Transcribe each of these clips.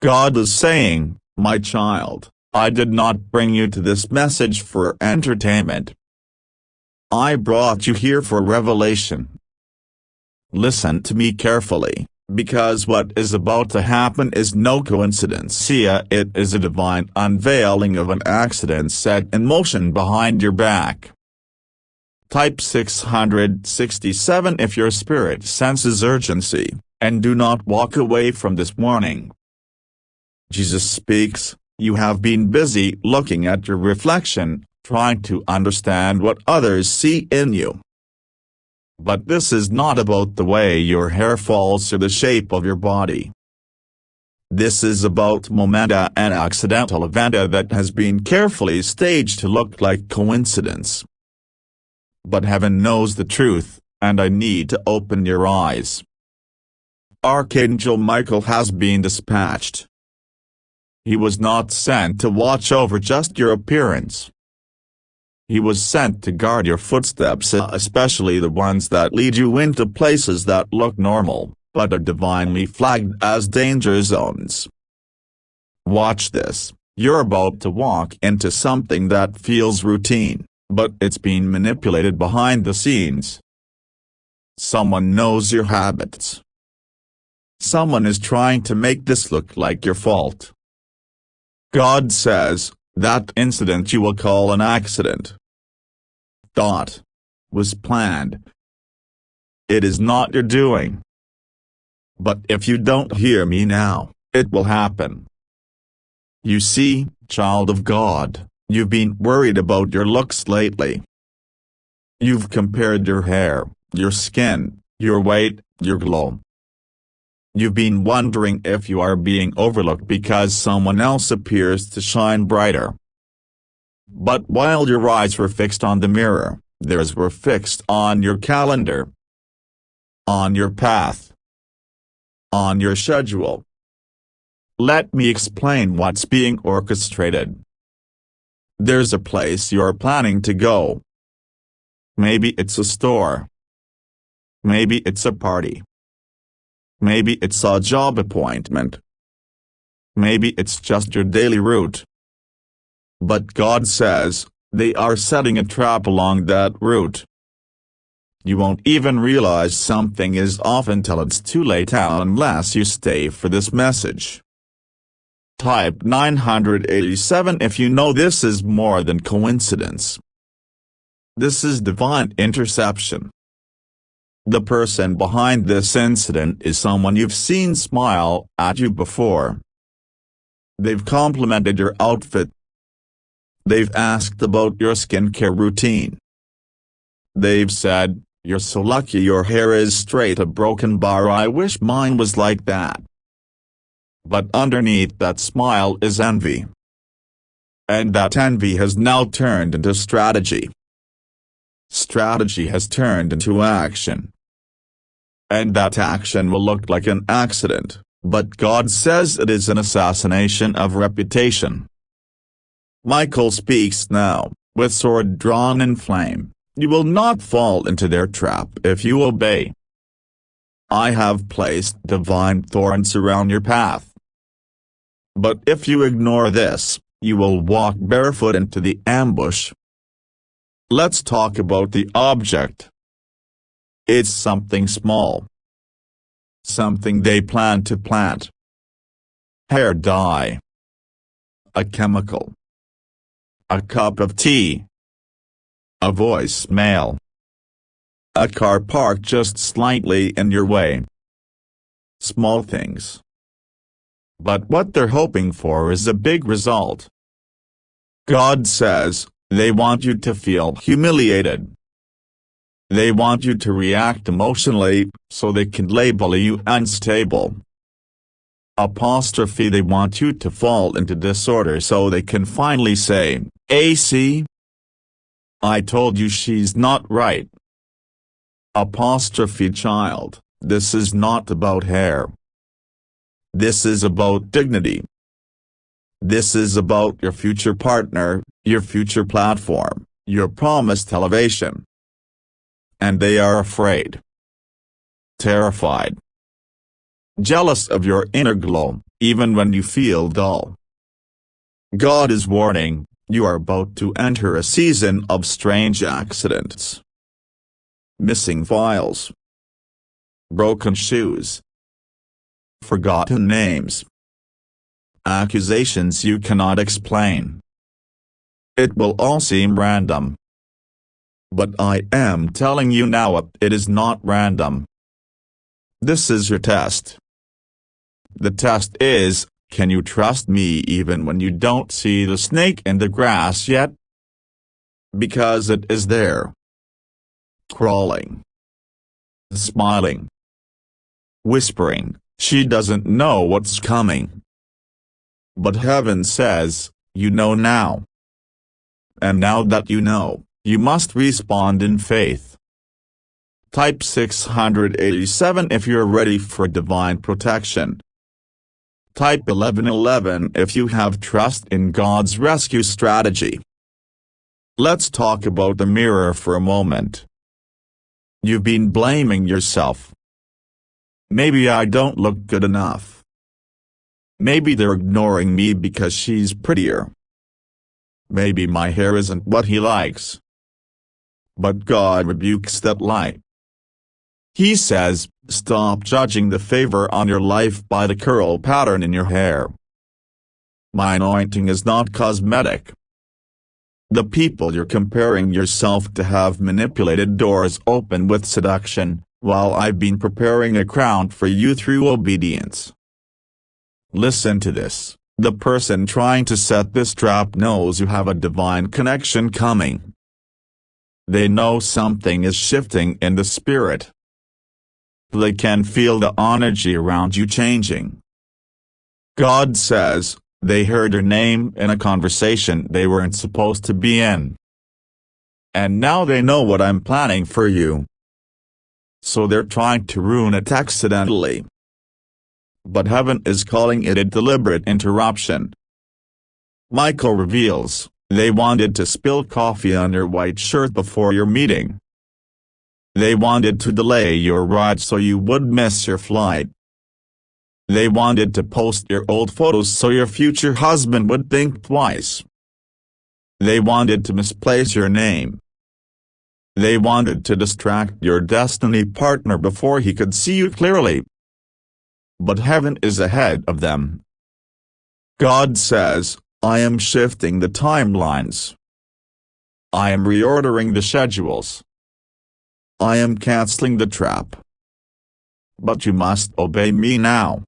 God is saying, my child, I did not bring you to this message for entertainment. I brought you here for revelation. Listen to me carefully, because what is about to happen is no coincidence. It is a divine unveiling of an accident set in motion behind your back. Type 667 if your spirit senses urgency, and do not walk away from this warning. Jesus speaks, you have been busy looking at your reflection, trying to understand what others see in you. But this is not about the way your hair falls or the shape of your body. This is about momenta, an accidental event that has been carefully staged to look like coincidence. But heaven knows the truth, and I need to open your eyes. Archangel Michael has been dispatched. He was not sent to watch over just your appearance. He was sent to guard your footsteps, especially the ones that lead you into places that look normal, but are divinely flagged as danger zones. Watch this, you're about to walk into something that feels routine, but it's being manipulated behind the scenes. Someone knows your habits. Someone is trying to make this look like your fault. God says, that incident you will call an accident. Was planned. It is not your doing. But if you don't hear me now, it will happen. You see, child of God, you've been worried about your looks lately. You've compared your hair, your skin, your weight, your glow. You've been wondering if you are being overlooked because someone else appears to shine brighter. But while your eyes were fixed on the mirror, theirs were fixed on your calendar, on your path, on your schedule. Let me explain what's being orchestrated. There's a place you're planning to go. Maybe it's a store. Maybe it's a party. Maybe it's a job appointment. Maybe it's just your daily route. But God says, they are setting a trap along that route. You won't even realize something is off until it's too late unless you stay for this message. Type 987 if you know this is more than coincidence. This is divine interception. The person behind this incident is someone you've seen smile at you before. They've complimented your outfit. They've asked about your skincare routine. They've said, you're so lucky your hair is straight, a broken bar, I wish mine was like that. But underneath that smile is envy. And that envy has now turned into strategy. Strategy has turned into action. And that action will look like an accident, but God says it is an assassination of reputation. Michael speaks now, with sword drawn in flame, you will not fall into their trap if you obey. I have placed divine thorns around your path. But if you ignore this, you will walk barefoot into the ambush. Let's talk about the object. It's something small. Something they plan to plant. Hair dye. A chemical. A cup of tea. A voicemail. A car parked just slightly in your way. Small things. But what they're hoping for is a big result. God says, they want you to feel humiliated. They want you to react emotionally, so they can label you unstable. They want you to fall into disorder so they can finally say, AC? I told you she's not right. Child, this is not about hair. This is about dignity. This is about your future partner, your future platform, your promised elevation. And they are afraid. Terrified. Jealous of your inner glow, even when you feel dull. God is warning, you are about to enter a season of strange accidents. Missing files. Broken shoes. Forgotten names. Accusations you cannot explain. It will all seem random. But I am telling you now, it is not random. This is your test. The test is, can you trust me even when you don't see the snake in the grass yet? Because it is there. Crawling. Smiling. Whispering, she doesn't know what's coming. But heaven says, you know now. And now that you know, you must respond in faith. Type 687 if you're ready for divine protection. Type 1111 if you have trust in God's rescue strategy. Let's talk about the mirror for a moment. You've been blaming yourself. Maybe I don't look good enough. Maybe they're ignoring me because she's prettier. Maybe my hair isn't what he likes. But God rebukes that lie. He says, stop judging the favor on your life by the curl pattern in your hair. My anointing is not cosmetic. The people you're comparing yourself to have manipulated doors open with seduction, while I've been preparing a crown for you through obedience. Listen to this. The person trying to set this trap knows you have a divine connection coming. They know something is shifting in the spirit. They can feel the energy around you changing. God says, they heard your name in a conversation they weren't supposed to be in. And now they know what I'm planning for you. So they're trying to ruin it accidentally. But heaven is calling it a deliberate interruption. Michael reveals, they wanted to spill coffee on your white shirt before your meeting. They wanted to delay your ride so you would miss your flight. They wanted to post your old photos so your future husband would think twice. They wanted to misplace your name. They wanted to distract your destiny partner before he could see you clearly. But heaven is ahead of them. God says, I am shifting the timelines. I am reordering the schedules. I am canceling the trap. But you must obey me now.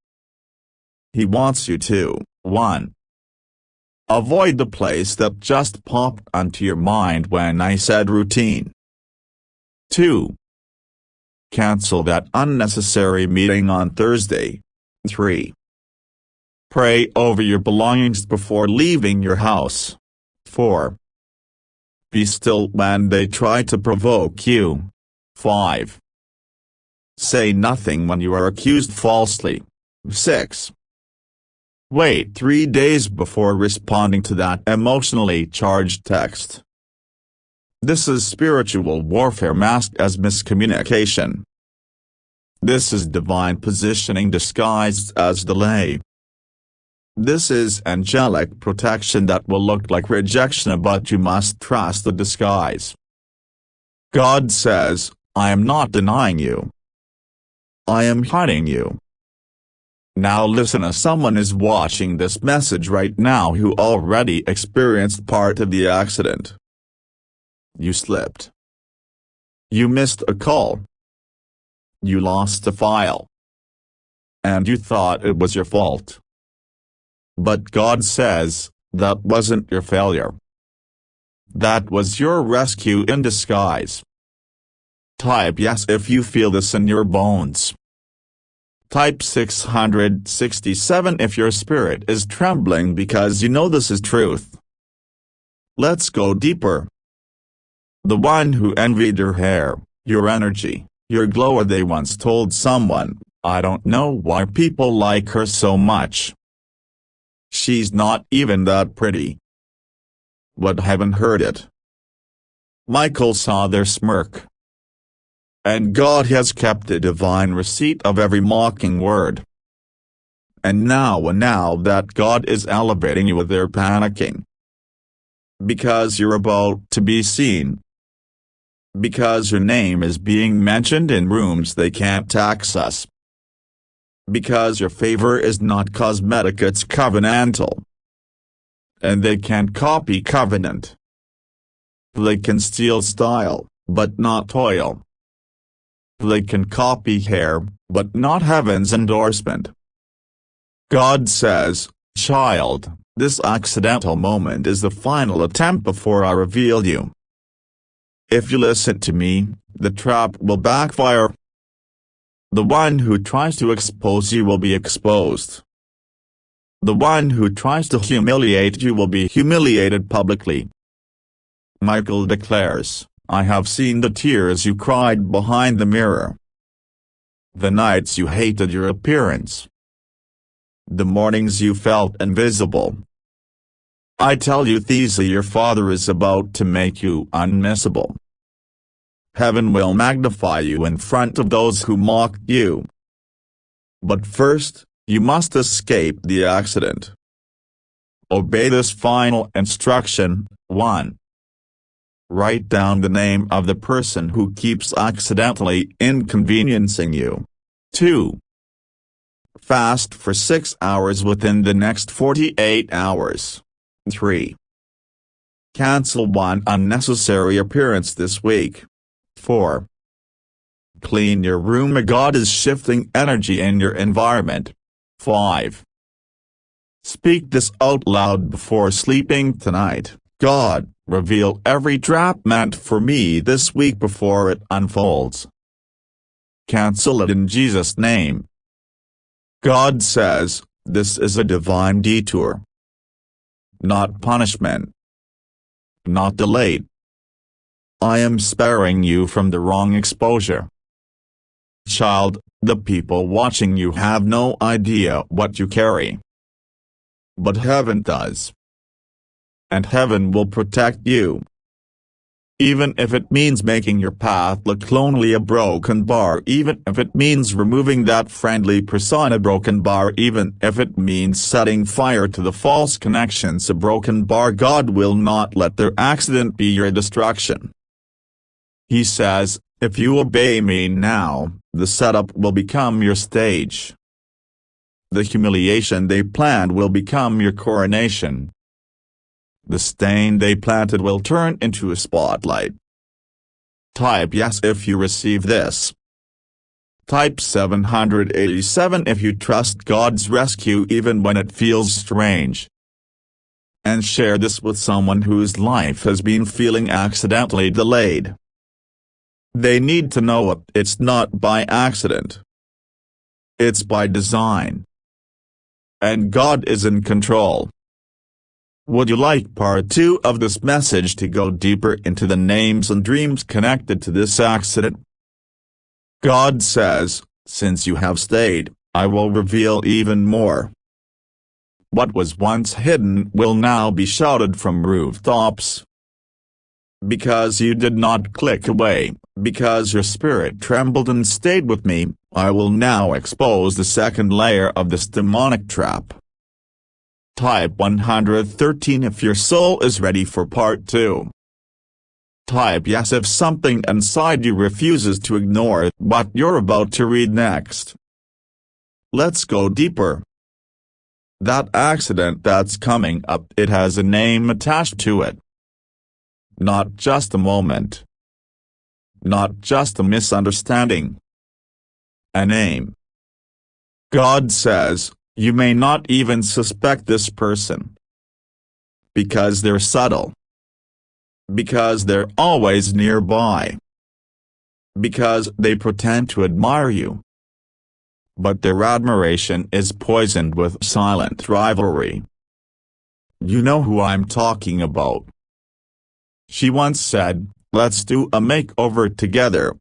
He wants you to, 1. Avoid the place that just popped onto your mind when I said routine. 2. Cancel that unnecessary meeting on Thursday. 3. Pray over your belongings before leaving your house. 4. Be still when they try to provoke you. 5. Say nothing when you are accused falsely. 6. Wait 3 days before responding to that emotionally charged text. This is spiritual warfare masked as miscommunication. This is divine positioning disguised as delay. This is angelic protection that will look like rejection, but you must trust the disguise. God says, I am not denying you. I am hiding you. Now listen, as someone is watching this message right now who already experienced part of the accident. You slipped. You missed a call. You lost a file. And you thought it was your fault. But God says, that wasn't your failure. That was your rescue in disguise. Type yes if you feel this in your bones. Type 667 if your spirit is trembling because you know this is truth. Let's go deeper. The one who envied your hair, your energy, your glow, they once told someone, I don't know why people like her so much. She's not even that pretty. But heaven heard it. Michael saw their smirk. And God has kept a divine receipt of every mocking word. and now that God is elevating you, they're panicking. Because you're about to be seen. Because your name is being mentioned in rooms they can't access. Because your favor is not cosmetic, it's covenantal. And they can't copy covenant. They can steal style, but not toil. They can copy hair, but not heaven's endorsement. God says, child, this accidental moment is the final attempt before I reveal you. If you listen to me, the trap will backfire. The one who tries to expose you will be exposed. The one who tries to humiliate you will be humiliated publicly. Michael declares, I have seen the tears you cried behind the mirror. The nights you hated your appearance. The mornings you felt invisible. I tell you, Thesa, your Father is about to make you unmissable. Heaven will magnify you in front of those who mock you. But first, you must escape the accident. Obey this final instruction. 1. Write down the name of the person who keeps accidentally inconveniencing you. 2. Fast for 6 hours within the next 48 hours. 3. Cancel one unnecessary appearance this week. 4. Clean your room. God is shifting energy in your environment. 5. Speak this out loud before sleeping tonight. God, reveal every trap meant for me this week before it unfolds. Cancel it in Jesus' name. God says, this is a divine detour. Not punishment. Not delayed. I am sparing you from the wrong exposure. Child, the people watching you have no idea what you carry. But heaven does. And heaven will protect you. Even if it means making your path look lonely, a broken bar, even if it means removing that friendly persona, broken bar, even if it means setting fire to the false connections, a broken bar, God will not let their accident be your destruction. He says, if you obey me now, the setup will become your stage. The humiliation they planned will become your coronation. The stain they planted will turn into a spotlight. Type yes if you receive this. Type 787 if you trust God's rescue even when it feels strange. And share this with someone whose life has been feeling accidentally delayed. They need to know it's not by accident. It's by design. And God is in control. Would you like part 2 of this message to go deeper into the names and dreams connected to this accident? God says, since you have stayed, I will reveal even more. What was once hidden will now be shouted from rooftops. Because you did not click away, because your spirit trembled and stayed with me, I will now expose the second layer of this demonic trap. Type 113 if your soul is ready for part 2. Type yes if something inside you refuses to ignore what you're about to read next. Let's go deeper. That accident that's coming up, it has a name attached to it. Not just a moment. Not just a misunderstanding. A name. God says, you may not even suspect this person. Because they're subtle. Because they're always nearby. Because they pretend to admire you. But their admiration is poisoned with silent rivalry. You know who I'm talking about. She once said, let's do a makeover together.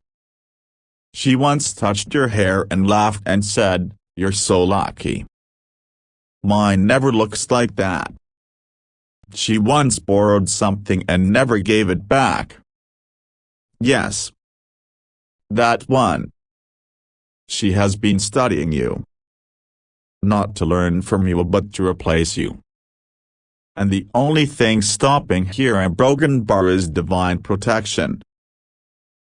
She once touched your hair and laughed and said, you're so lucky. Mine never looks like that. She once borrowed something and never gave it back. Yes. That one. She has been studying you. not to learn from you but to replace you. And the only thing stopping here a broken bar is divine protection.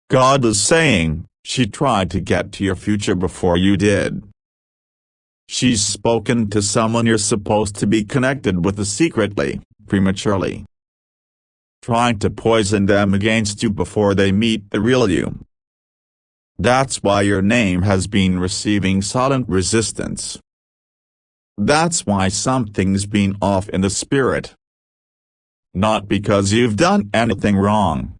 God is saying, she tried to get to your future before you did. She's spoken to someone you're supposed to be connected with secretly, prematurely, trying to poison them against you before they meet the real you. That's why your name has been receiving silent resistance. That's why something's been off in the spirit. Not because you've done anything wrong,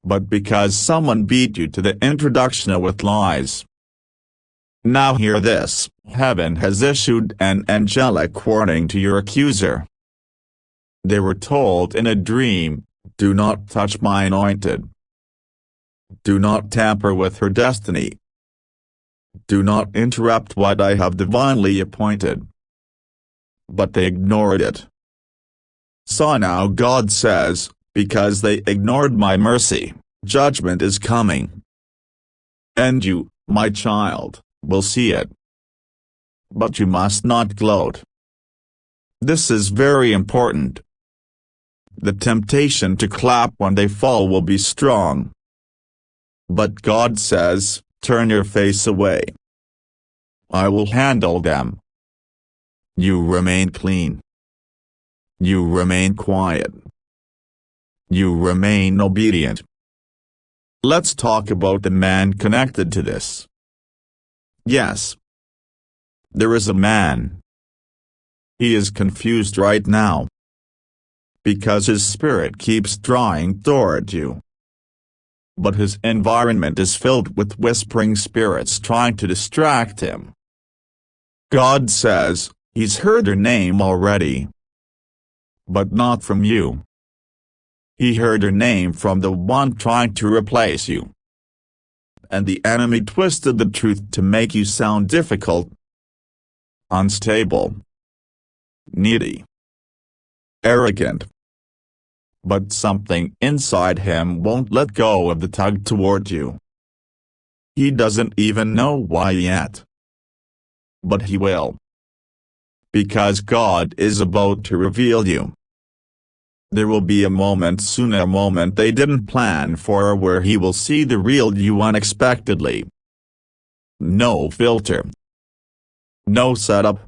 but because someone beat you to the introduction with lies. Now hear this, heaven has issued an angelic warning to your accuser. They were told in a dream, do not touch my anointed. Do not tamper with her destiny. Do not interrupt what I have divinely appointed. But they ignored it. So now God says, because they ignored my mercy, judgment is coming. And you, my child, will see it. But you must not gloat. This is very important. The temptation to clap when they fall will be strong. But God says, turn your face away. I will handle them. You remain clean. You remain quiet. You remain obedient. Let's talk about the man connected to this. Yes. There is a man. He is confused right now, because his spirit keeps drawing toward you. But his environment is filled with whispering spirits trying to distract him. God says, he's heard your name already. But not from you. He heard your name from the one trying to replace you. And the enemy twisted the truth to make you sound difficult, unstable, needy, arrogant. But something inside him won't let go of the tug toward you. He doesn't even know why yet. But he will. Because God is about to reveal you. There will be a moment soon, a moment they didn't plan for, where he will see the real you unexpectedly. No filter. No setup.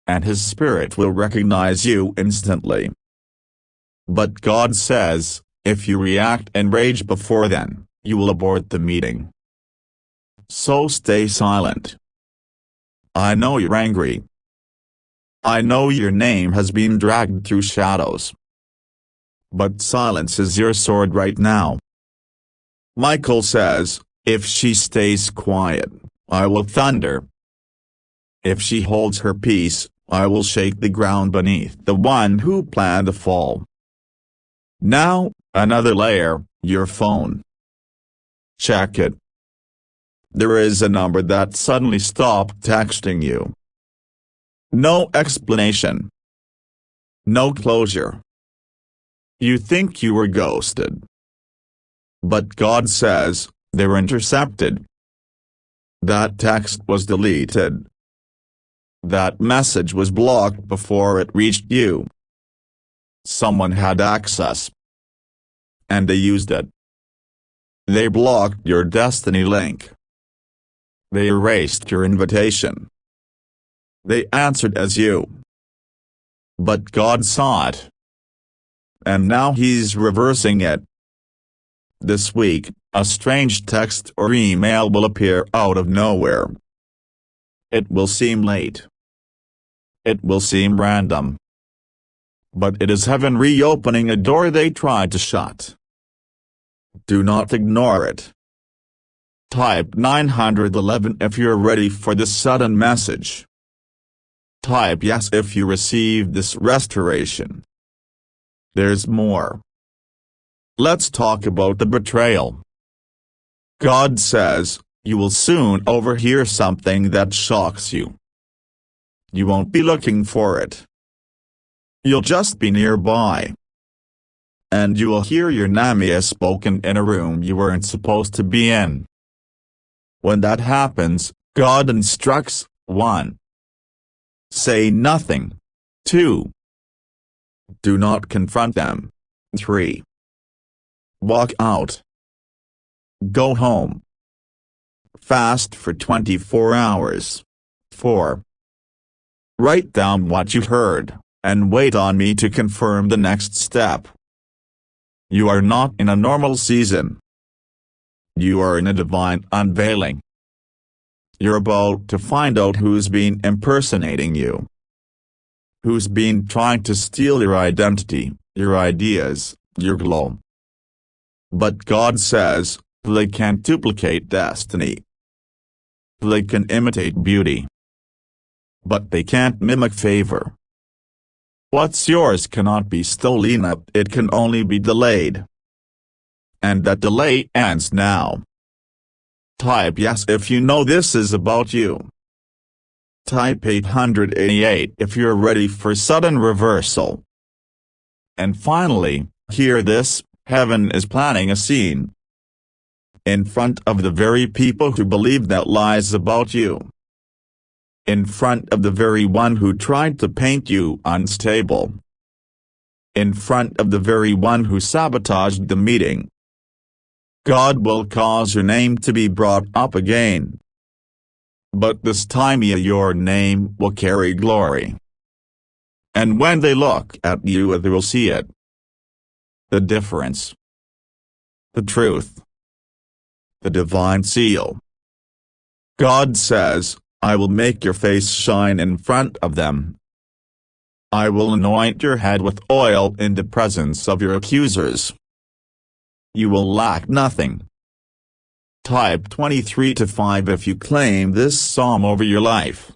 And his spirit will recognize you instantly. But God says, if you react and rage before then, you will abort the meeting. So stay silent. I know you're angry. I know your name has been dragged through shadows. But silence is your sword right now. Michael says, if she stays quiet, I will thunder. If she holds her peace, I will shake the ground beneath the one who planned the fall. Now, another layer, your phone. Check it. There is a number that suddenly stopped texting you. No explanation. No closure. You think you were ghosted. But God says, they're intercepted. That text was deleted. That message was blocked before it reached you. Someone had access. And they used it. They blocked your destiny link. They erased your invitation. They answered as you. But God saw it. And now he's reversing it. This week, a strange text or email will appear out of nowhere. It will seem late. It will seem random. But it is heaven reopening a door they tried to shut. Do not ignore it. Type 911 if you're ready for this sudden message. Type yes if you receive this restoration. There's more. Let's talk about the betrayal. God says, you will soon overhear something that shocks you. You won't be looking for it. You'll just be nearby. And you will hear your name spoken in a room you weren't supposed to be in. When that happens, God instructs, 1. Say nothing. 2. Do not confront them. 3. Walk out. Go home. Fast for 24 hours. 4. Write down what you heard, and wait on me to confirm the next step. You are not in a normal season. You are in a divine unveiling. You're about to find out who's been impersonating you. Who's been trying to steal your identity, your ideas, your glow. But God says, they can't duplicate destiny. They can imitate beauty. But they can't mimic favor. What's yours cannot be stolen up, it can only be delayed. And that delay ends now. Type yes if you know this is about you. Type 888 if you're ready for sudden reversal. And finally, hear this, heaven is planning a scene. In front of the very people who believe that lies about you. In front of the very one who tried to paint you unstable. In front of the very one who sabotaged the meeting. God will cause your name to be brought up again. But this time your name will carry glory. And when they look at you they will see it. The difference. The truth. The divine seal. God says, I will make your face shine in front of them. I will anoint your head with oil in the presence of your accusers. You will lack nothing. Type 23 to 5 if you claim this psalm over your life.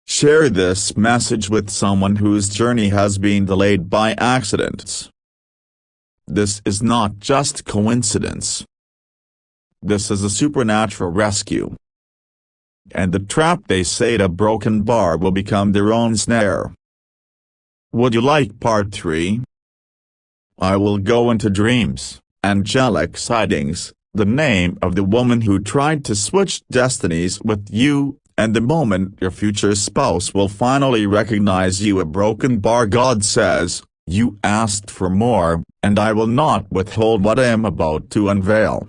Share this message with someone whose journey has been delayed by accidents. This is not just coincidence. This is a supernatural rescue. And the trap they say a broken bar will become their own snare. Would you like part 3? I will go into dreams, angelic sightings, the name of the woman who tried to switch destinies with you, and the moment your future spouse will finally recognize you a broken bar. God says, you asked for more, and I will not withhold what I am about to unveil.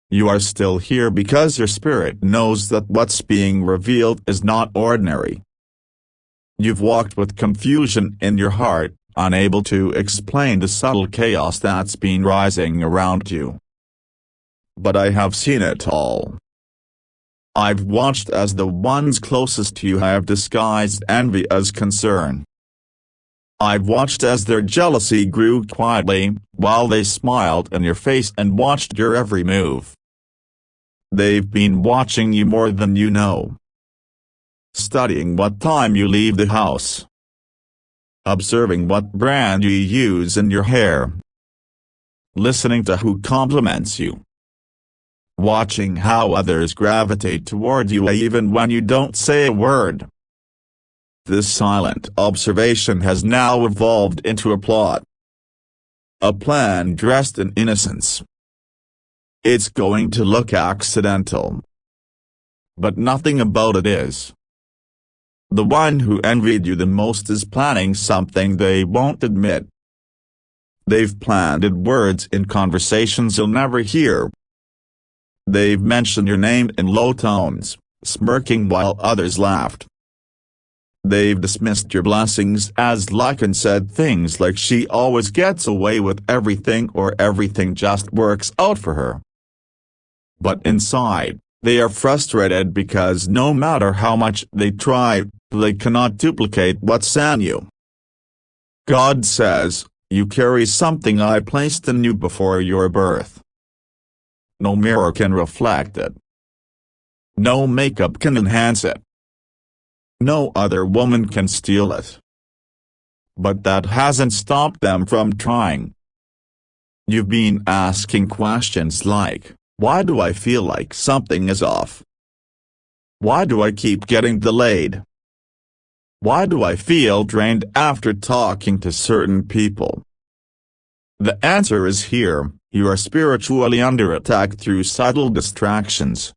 You are still here because your spirit knows that what's being revealed is not ordinary. You've walked with confusion in your heart, unable to explain the subtle chaos that's been rising around you. But I have seen it all. I've watched as the ones closest to you have disguised envy as concern. I've watched as their jealousy grew quietly, while they smiled in your face and watched your every move. They've been watching you more than you know. Studying what time you leave the house. Observing what brand you use in your hair. Listening to who compliments you. Watching how others gravitate toward you even when you don't say a word. This silent observation has now evolved into a plot. A plan dressed in innocence. It's going to look accidental. But nothing about it is. The one who envied you the most is planning something they won't admit. They've planted words in conversations you'll never hear. They've mentioned your name in low tones, smirking while others laughed. They've dismissed your blessings as luck and said things like she always gets away with everything or everything just works out for her. But inside, they are frustrated because no matter how much they try, they cannot duplicate what's in you. God says, you carry something I placed in you before your birth. No mirror can reflect it. No makeup can enhance it. No other woman can steal it. But that hasn't stopped them from trying. You've been asking questions like, why do I feel like something is off? Why do I keep getting delayed? Why do I feel drained after talking to certain people? The answer is here, you are spiritually under attack through subtle distractions.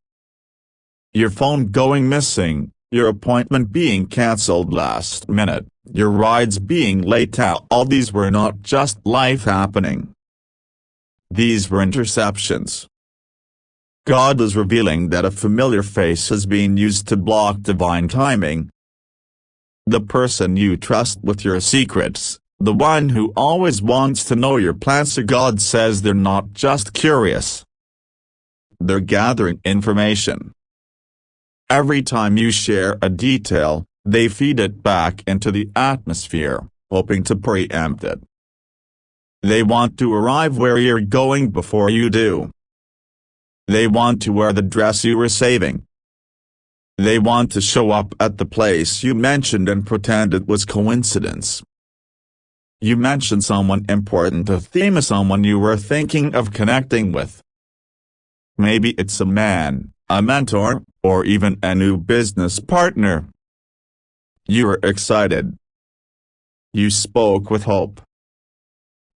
your phone going missing, your appointment being cancelled last minute, your rides being late out. All these were not just life happening. These were interceptions. God was revealing that a familiar face is being used to block divine timing. The person you trust with your secrets, the one who always wants to know your plans. So God says they're not just curious. They're gathering information. Every time you share a detail, they feed it back into the atmosphere, hoping to preempt it. They want to arrive where you're going before you do. They want to wear the dress you were saving. They want to show up at the place you mentioned and pretend it was coincidence. You mentioned someone important, a theme of someone you were thinking of connecting with. Maybe it's a man, a mentor, or even a new business partner. You were excited. You spoke with hope.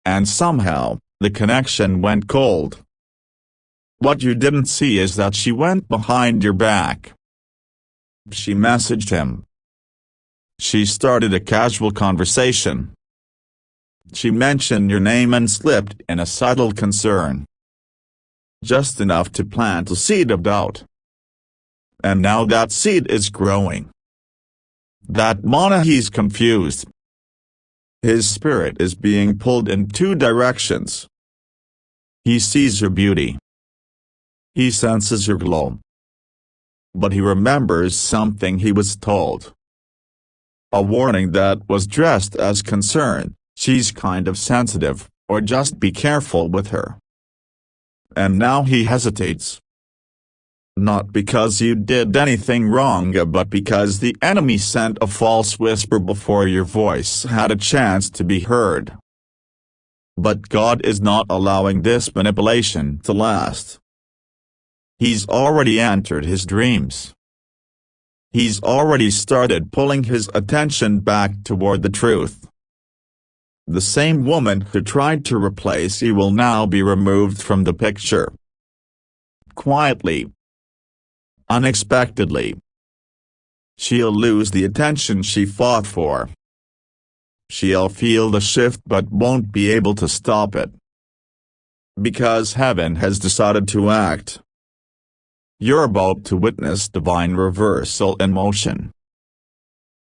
And somehow, the connection went cold. What you didn't see is that she went behind your back. She messaged him. She started a casual conversation. She mentioned your name and slipped in a subtle concern. Just enough to plant a seed of doubt. And now that seed is growing. That Manahi's confused. His spirit is being pulled in two directions. He sees your beauty. He senses your glow. But he remembers something he was told. A warning that was dressed as concern. She's kind of sensitive, or just be careful with her. And now he hesitates. Not because you did anything wrong, but because the enemy sent a false whisper before your voice had a chance to be heard. But God is not allowing this manipulation to last. He's already entered his dreams. He's already started pulling his attention back toward the truth. The same woman who tried to replace you will now be removed from the picture. Quietly. Unexpectedly. She'll lose the attention she fought for. She'll feel the shift but won't be able to stop it. Because heaven has decided to act. You're about to witness divine reversal in motion.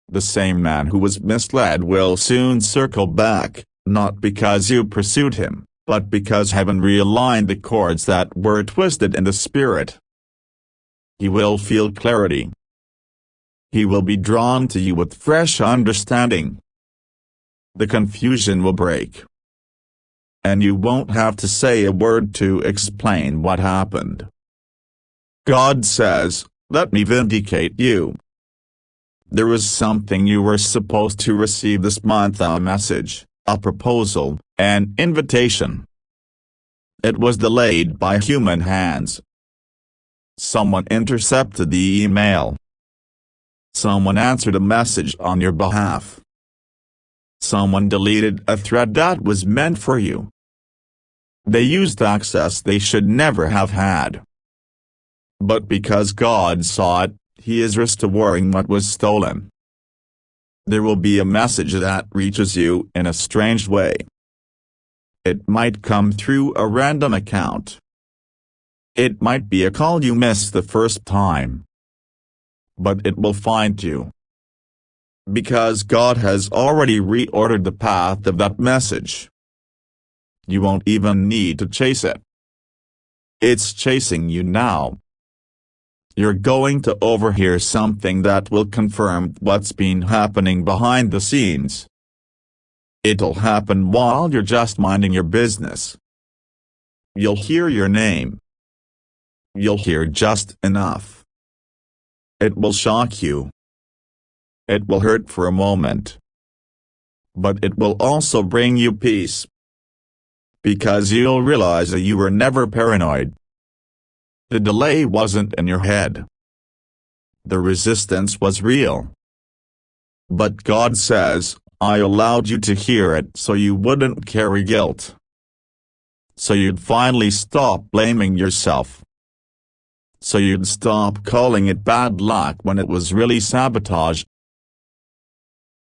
The same man who was misled will soon circle back, not because you pursued him, but because heaven realigned the cords that were twisted in the spirit. He will feel clarity. He will be drawn to you with fresh understanding. The confusion will break. And you won't have to say a word to explain what happened. God says, "Let me vindicate you." There was something you were supposed to receive this month, a message, a proposal, an invitation. It was delayed by human hands. Someone intercepted the email. Someone answered a message on your behalf. Someone deleted a thread that was meant for you. They used access they should never have had. But because God saw it, he is restoring what was stolen. There will be a message that reaches you in a strange way. It might come through a random account. It might be a call you missed the first time. But it will find you. Because God has already reordered the path of that message. You won't even need to chase it. It's chasing you now. You're going to overhear something that will confirm what's been happening behind the scenes. It'll happen while you're just minding your business. You'll hear your name. You'll hear just enough. It will shock you. It will hurt for a moment. But it will also bring you peace. Because you'll realize that you were never paranoid. The delay wasn't in your head. The resistance was real. But God says, I allowed you to hear it so you wouldn't carry guilt. So you'd finally stop blaming yourself. so you'd stop calling it bad luck when it was really sabotage.